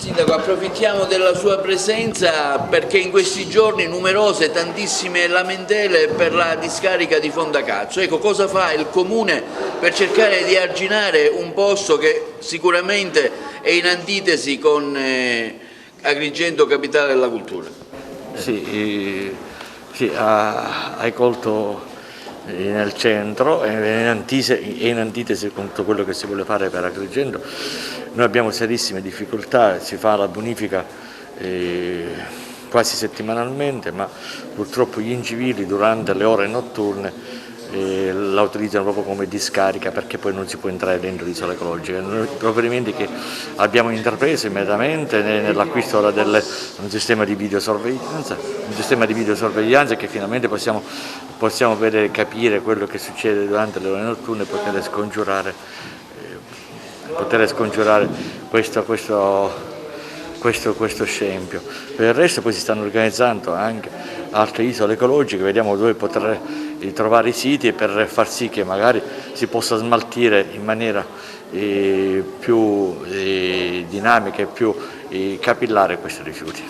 Sindaco, approfittiamo della sua presenza perché in questi giorni numerose, tantissime lamentele per la discarica di Fondacazzo. Ecco, cosa fa il Comune per cercare di arginare un posto che sicuramente è in antitesi con Agrigento, capitale della cultura? Sì, hai colto nel centro e in antitesi con tutto quello che si vuole fare per Agrigento. Noi abbiamo serissime difficoltà, si fa la bonifica quasi settimanalmente, ma purtroppo gli incivili durante le ore notturne la utilizzano proprio come discarica, perché poi non si può entrare dentro l'isola ecologica. I provvedimenti che abbiamo intrapreso immediatamente nell'acquisto di un sistema di videosorveglianza che finalmente possiamo capire quello che succede durante le ore notturne e poter scongiurare questo scempio. Per il resto poi si stanno organizzando anche altre isole ecologiche, vediamo dove poter trovare i siti per far sì che magari si possa smaltire in maniera più dinamica e più capillare questi rifiuti.